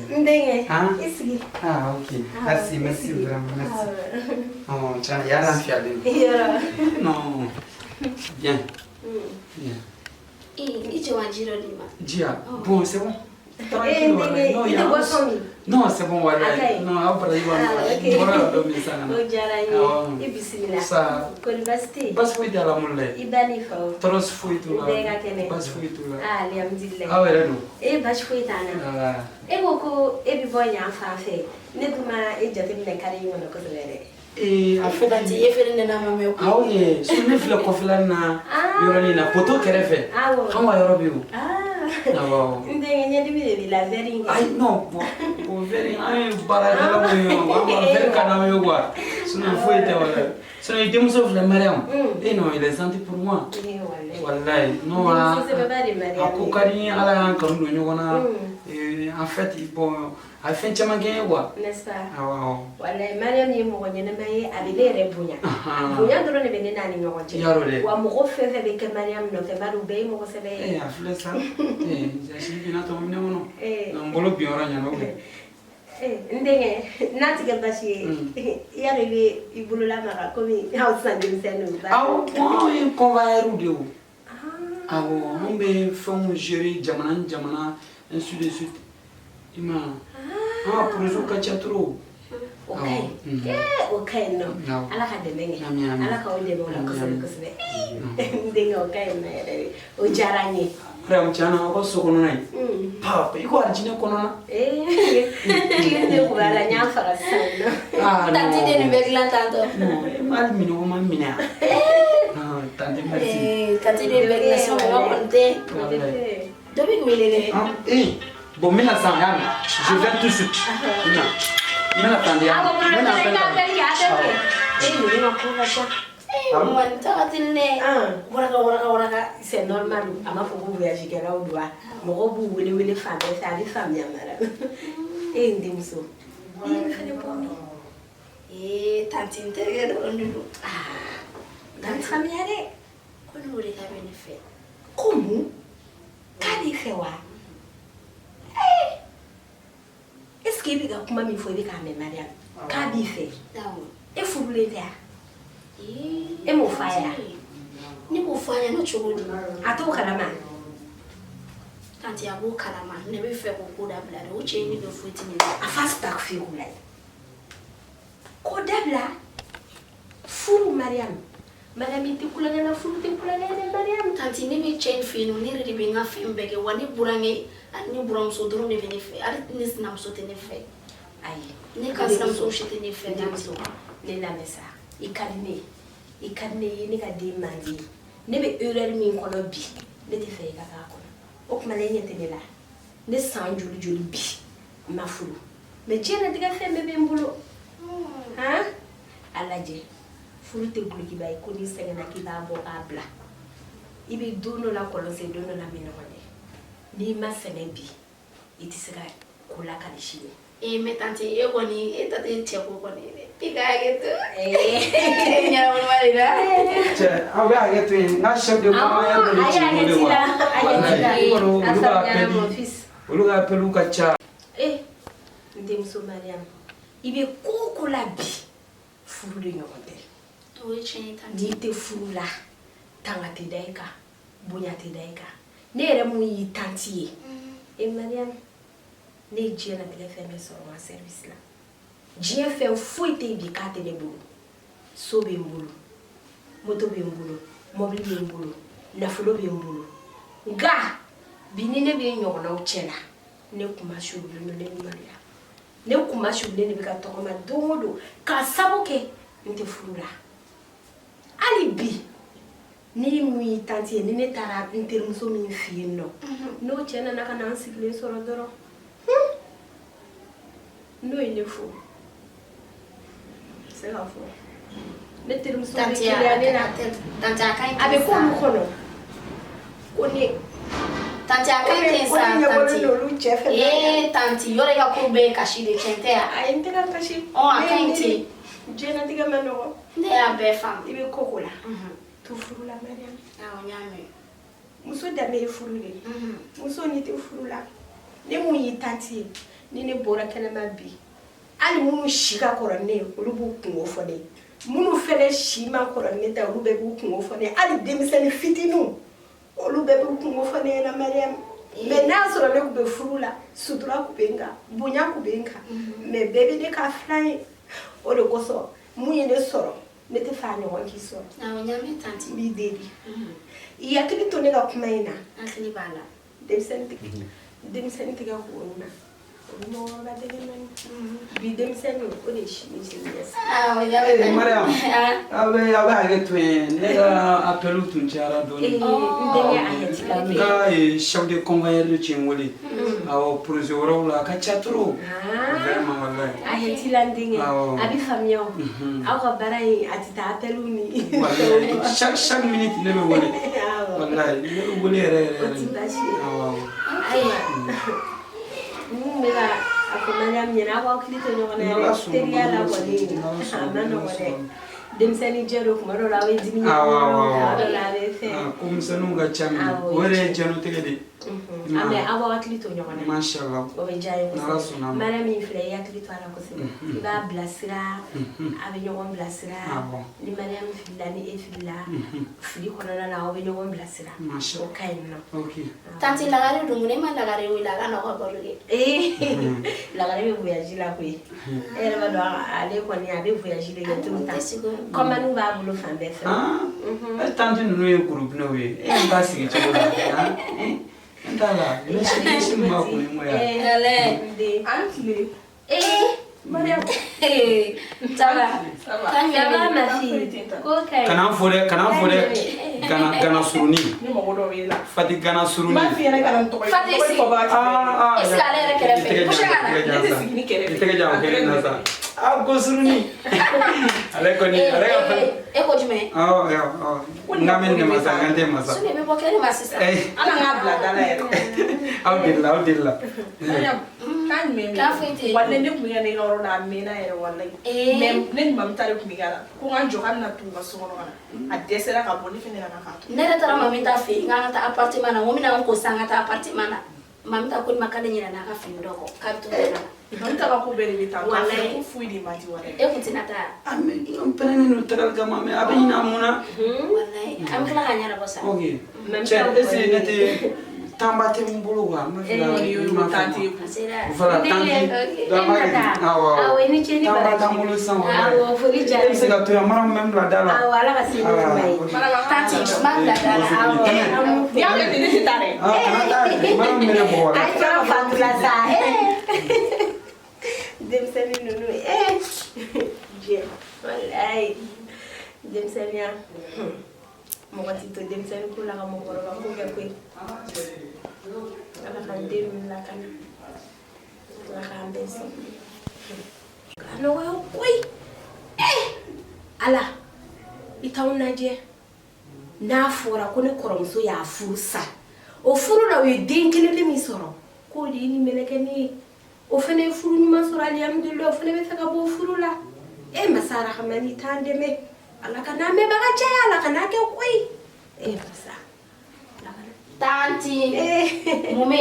Ndenge. Ah, Ici. ah ok. Merci, merci vraiment, merci. Oh, tiens, il y a rien à faire. Non. Bien. Bien. Dia, bon, c'est bon. Tranquille, non, il y a non, c'est bon, voilà. Non, après, il va ça. Bas fui de la mulle. Tros fui tu la. Bas fui tu la. Ah, alhamdulillah. Ah, ouais, non. Bas fui tana. Boko, boy, I'm fafe. Neduma, jate mi na kari yono ko lere. A fait bati efere na mama yo. Ah oui, so ne fle ko fla na yoroni na poto kerefe. Kama yorobi u. Ah wow. Ndenge nyadi bi la veri. Ai no, bo veri ai bara la mo yo. Mama ver kana yo kwa. Suna foi te wala. Suna idem so fle Mariam. Non, il est senti pour moi. Wallahi, non a. Akokari ala an karundo nyona. En fait, bon, a fait chama gagner quoi. N'est-ce pas? Ah wow. Wallahi Mariam ni mo nyene mai abele rebunya. Bunya doro ne benena ni nyoje. Yarole. Wa mo go fefe be ke Mariam no te baru be mo go sebe. A fle ça. Jashi bina to mne wono. Na mbolo biora nyano be. Ndenge natika bashi. Yarele ibulu la mara komi hausa de msenu ba. Ah, moi on va erudio. Ah bon, on be fond gérer jamana ainsi de suite. Ima. Ah, pour les autres trop. Okay. Okay no. Ala ka de menge. Ala ka o de mo la ko se. Ndenge okay na yere. O jaranye. Frère mchana ko sokono nai. Papa, iko arjine kono na. Kinde ko ala nya fara sana. Ah, Tati de ni begla tanto. No, mal mino ma mina. Ah, tante merci. Tati de begla so ma konte. Dobi ngwelele. Ah, bon, mina sangana. Je viens tout de suite. Mina tande ya. Mina tande. C'est normal. Ama faut voyager kera o doa. Mo bu wele femme, ça ali femme ya mara. Ndimso. Fene pomi. Tanti integre ondu. Tanti familiare. Kono wole ka benefit. Como? Kadi fewa. Est-ce que biga kuma mi foi biga me Mariam? Kadi fe. Dawo. E furule dia. E mo faya. Ni ko fanya no chogodi. Ato kalama. Tanti ya bo kalama. Ne be fe ko ko dabla. O che ni be futi ni. Afas tak fi ulai. Ko dabla. Furu Mariam. Mariam ti kulanga na furu ti kulanga na Mariam. Tanti ni be chain finu ni ri be nga fembe ke wani burange ani buram so dro ne bene fe. Ari ni sinam so te ne fe. Ai. Ni ka sinam so shite ne fe na so. Ne la mesa. Ikadine ni ka di mandi. Ne be erreur min kono bi. Ne te fe ka kono. O kuma le nyete ne la. Ne san juli bi. Ma furu. Me jena diga fe me be mbulo. Hein? Alaje. Furu te bulu ki bay ko ni senga na ki ba bo abla. Ibi dono la kolose dono la minone. Ni ma sene bi. Iti sega kula kalishini. Me tanti e woni e tati cheko koni. Piga gitu. Nyara wala ida. Che, awa geto na chef de mama ya do chi mo de Olu ga pelu ka cha. Ndimso Mariam. Ibe koko la bi. Furu de nyokonde. To e cheni tanti. Ni te furu la. Tanga te daika. Bunya te daika. Ne ere mu yi tanti e. Mariam. Ne jia na tele femme so wa service la. Jia fe foi te bi ka te de bulu. So be mbulu. Moto be mbulu. Mobile be mbulu. Na fulo be mbulu. Ga binine be nyona o chela. Ne kuma shuru no le Maria. Ne kuma shuru ne be ka to ma dodo ka saboke nte furula. Ali bi ni mu tanti ni ne tara intermuso mi fi no. No chena na kana ansikle soro doro. No il est faux. C'est la faux. Le terme sont tanti akai avec quoi nous connaissons. Connais. Tanti akai tensa tanti. Tanti yore ya kurbe kashi de kentea. Ai nteka kashi. Oh akainti. Jena tiga manoro. Ne ya be fam. Ibe kokola. Tu furula Mariam. Ah onyame. Muso dame furule. Muso ni te furula. ne mun yi tanti ye ni ne bɔra kɛnɛma bi hali minnu si ka kɔrɔ ne ye olu b'u kungo fɔ ne ye minnu fɛnɛ si ma kɔrɔ ne ta olu bɛɛ b'u kungo fɔ ne ye hali denmisɛnnin fitininw olu bɛɛ b'u kungo fɔ ne ɲɛna Mariam mais n'a sɔrɔ ne tun bɛ furu la sutura tun bɛ n kan bonya tun bɛ n kan mais bɛɛ bɛ ne ka filan ye o de kosɔn mun ye ne sɔrɔ ne tɛ fɛ a ɲɔgɔn k'i sɔrɔ awɔ ɲamɛ tanti n b'i deli i hakili to ne ka kuma in na hakili b'a la denmisɛnnin tigɛ k'olu na olu mɔgɔkɔrɔba dege naani bi denmisɛnnin o de ye sini ɲɛsigi awɔ ɲamɛ Mariam a bɛ hakɛ to yen ne ka appel tun cayara dɔɔni n denkɛ a ɲɛti la n ka chef de convoyeur de ci n wele awɔ projet wɛrɛw la a ka ca trop vraiment wallahi a ɲɛti la n denkɛ a bɛ faamuya o aw ka baara in a tɛ taa appeliw ni chaque minute ne bɛ wele wallahi ne bɛ wele yɛrɛ o ti baasi ye awɔ ayiwa mun bɛ ka a fɔ Mariam ɲɛna aw hakili to ɲɔgɔn na yɛrɛ teriya la kɔni a ma nɔgɔn dɛ denmisɛnnin jɛ don tuma dɔw la a bɛ dimi tuma dɔw la a bɛ fɛn ko misɛnninw ka ca o yɛrɛ ye diɲɛlatigɛ de mais aw hakili to ɲɔgɔn na mashallah o bɛ diya ye kosɛbɛ Mariam min filɛ i hakili to a la kosɛbɛ i b'a bilasira a bɛ ɲɔgɔn bilasira ni Mariam filila ni e filila fili kɔnɔna na aw bɛ ɲɔgɔn bilasira o ka ɲi nɔ tanti lagare dun ne ma lagare wele a ka nɔgɔ balo de lagare bɛ voyage la koyi e yɛrɛ b'a dɔn ale kɔni a bɛ voyage de kɛ tout le temps commande b'a bolo fan bɛɛ fɛ tanti ninnu ye kurupinɛw ye e n ka sigi cogo la n t'a la misi min b'a kun ye mɔ yan an tile Mariam ça va ma fille ko kayi kana fɔ dɛ gana suruni Fati gana suruni Fati si est-ce qu'elle est kɛrɛfɛ boucher kana i tɛgɛ jan o kelen na sa ko suruni ale kɔni ale ka fɛn e ko jumɛn n ka mɛ ne ma sa n ka tɛ ma sa sune bɛ bɔ kɛnɛ ma sisan ala ŋa bila dala yɛrɛ aw delila kan mɛ k'a foyi tɛ wale ne kun bɛ ne ka yɔrɔ la a mɛnna yɛrɛ walayi mais ne ni mamuta de kun bɛ k'a la ko n ka jɔ k'an bɛna t'u ka so kɔnɔ ka na a dɛsɛra ka bɔ ne fɛnɛ nana k'a to ne yɛrɛ taara mami ta fɛ yen k'an ka taa appartement na n ko bɛna n ko san ka taa appartement na mami ta ko ne ma k'ale ɲinɛ n'a ka fini dɔ kɔ k'a bɛ to ne na mamuta ka ko bɛɛ de bɛ taa Walayi. ko foyi de ma di walayi e kun tɛna taa n pɛrɛnnen don tagali kama mɛ a bɛ ɲinɛ mun na walayi an bɛ tila ka ɲɛnabɔ sa ok cɛ est-ce que ne tɛ tanba tɛ n bolo quoi n bɛ fɛ ka ma tanti fɛ a sera voilà tanti awɔ ni ce ni tanba baraji t'an bolo sisan awɔ foli e diyara bɛ se ka to yan mara min bɛ n bila da la awɔ ala ka se ni ɲuman ye tanti n b'a bila da la n'i y'a kɛ ten ne tɛ taa dɛ kana taa mara min bɛ ne bɔ a ye fɛn fatu la sa denmisɛnnin ninnu jɛ walayi denmisɛnninya mɔgɔ tɛ to denmisɛnnin ko la ka mɔgɔkɔrɔba ko kɛ koyi ala ka n den ninnu lakana ala k'an bɛɛ sɔn a nɔgɔya koyi ala i t'anw lajɛ n'a fɔra ko ne kɔrɔmuso y'a furu sa o furu la o ye den kelen min sɔrɔ k'o de ye nin mɛlɛkɛnin ye o fana ye furu ɲuman sɔrɔ alihamudulila o fana bɛ fɛ ka bɔ furu la masa rahamani t'an dɛmɛ ala ka n'a mɛnbaga caya ala ka n'a kɛ koyi masa tanti mun bɛ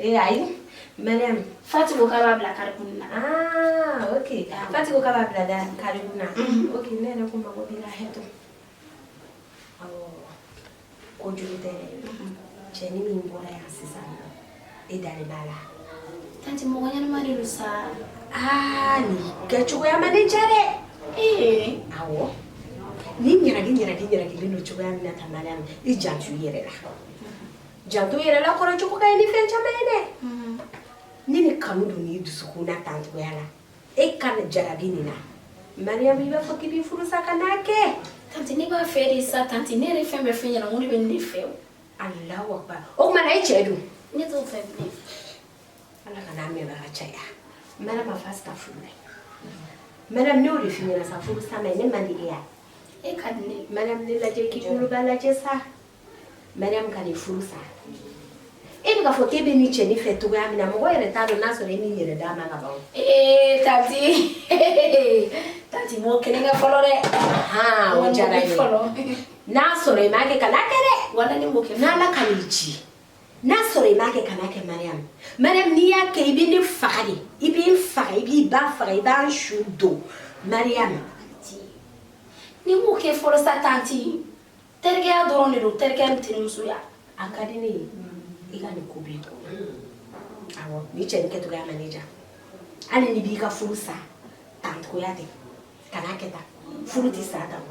yen ayi Mariam Fati ko k'a b'a bila kari kun na ok Fati ko k'a b'a bila kari kun na ok ne yɛrɛ ko mago b'i la hɛtɔ kojugu tɛ cɛ ni min bɔra yan sisan e dalen b'a la tanti mɔgɔ ɲɛnama de don sa nin kɛcogoya ma ne diya dɛ awɔ ni ɲɛrɛgilen don cogoya min na ta Mariam i janto i yɛrɛ la janto i yɛrɛ la kɔrɔcogo ka ɲi ni fɛn caman ye dɛ ni ni kanu don n'i dusukun na tan cogoya la e kana jarabi nin na Mariam i b'a fɔ k'i b'i furu sa ka n'a kɛ tanti ne b'a fɛ de sa tanti ne yɛrɛ fɛn bɛɛ fɛn ɲɛna n ko ne bɛ ne fɛ o Allahu akbar o tuma na e cɛ dun ne t'o fɛ bilen ala ka n'a mɛnbaga caya Mariam ma fa ka furu dɛ Mariam ne y'o de f'i ɲɛna sa furu sa mɛ ne man di e ya e ka di ne Mariam ne lajɛ k'i bolo b'a lajɛ sa Mariam ka nin furu sa e bɛ k'a fɔ k'e bɛ nin cɛ ni fɛ cogoya min na mɔgɔ yɛrɛ t'a dɔn n'a sɔrɔ e n'i yɛrɛ d'a ma ka ban tanti tanti m'o kelen kɛ fɔlɔ dɛ o diyara n ye n'a sɔrɔ i m'a kɛ ka n'a kɛ dɛ wala ne m'o kɛ n'ala ka n'i ci n'a sɔrɔ i m'a kɛ kana kɛ Mariam n'i y'a kɛ i bɛ ne faga de i bɛ n faga i b'i ba faga i b'an su don Mariam ni m'o kɛ fɔlɔ sa tanti terikɛya dɔrɔn de don terikɛya ni terimusoya a ka di ne ye i ka nin ko bɛ yen awɔ ni cɛ ni kɛcogoya ma ne diya hali ni b'i ka furu sa tantogoya tɛ kana kɛ tan furu tɛ sa tan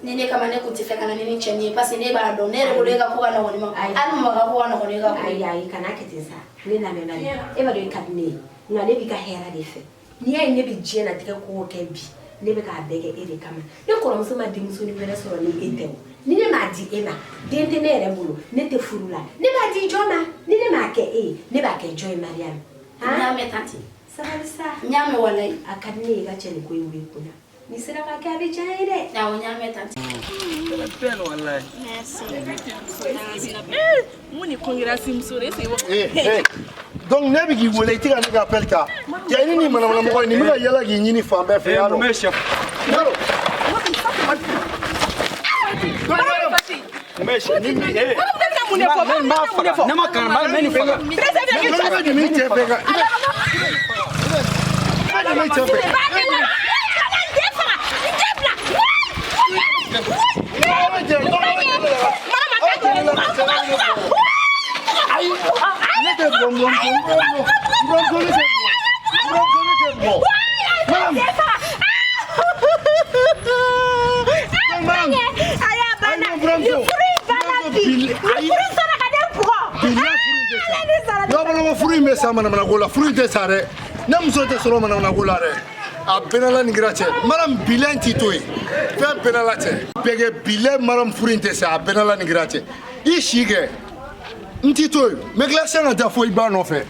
ni ne kama ne kun tɛ fɛ ka na ni cɛ ni ye parce que ne b'a dɔn ne yɛrɛ bolo e ka ko ka nɔgɔn ne ma hali mama ka ko ka nɔgɔn ne ka ko ayi kana kɛ ten sa ne lamɛn bali e b'a dɔn i ka di ne ye nka ne b'i ka hɛrɛ de fɛ n'i y'a ye ne bɛ diɲɛ latigɛ ko kɛ bi ne bɛ k'a bɛɛ kɛ e de kama ne kɔrɔmuso ma denmusonin wɛrɛ sɔrɔ ni e tɛ o ni ne m'a di e ma den tɛ ne yɛrɛ bolo ne tɛ furu la ne b'a di jɔn ma ni ne m'a kɛ e ye ne b'a kɛ jɔn ye Mariam n y'a mɛn tanti sabali sa n y'a mɛn walayi a ka di ne ye i ka cɛ nin ko in wuli kunna ni sera ka kɛ a bɛ diya n ye dɛ awɔ n y'a mɛn tanti belle wallahi merci mun ni kɔnkirasi muso de donc ne bɛ k'i wele i tɛ ka ne ka appel ta cɛ ni nin manamanamɔgɔ nin bɛ ka yala k'i ɲini fan bɛɛ fɛ y'a dɔn mais chef ne ma kan ba mais ni faga ne bɛ dimi cɛ fɛ ka ne bɛ dimi cɛ fɛ ne tɛ bɔn ne tɛ bɔn furu in bɛ sa manamanako la furu in tɛ sa dɛ ne muso tɛ sɔrɔ manamanako la dɛ a bɛnala ni kira cɛ maram bilen t'i to yen fɛn bɛnala cɛ bɛɛ kɛ bilen maram furu in tɛ sa a bɛnala ni kira cɛ i si kɛ n t'i to yen n bɛ tila sisan ka taa fo i ba nɔfɛ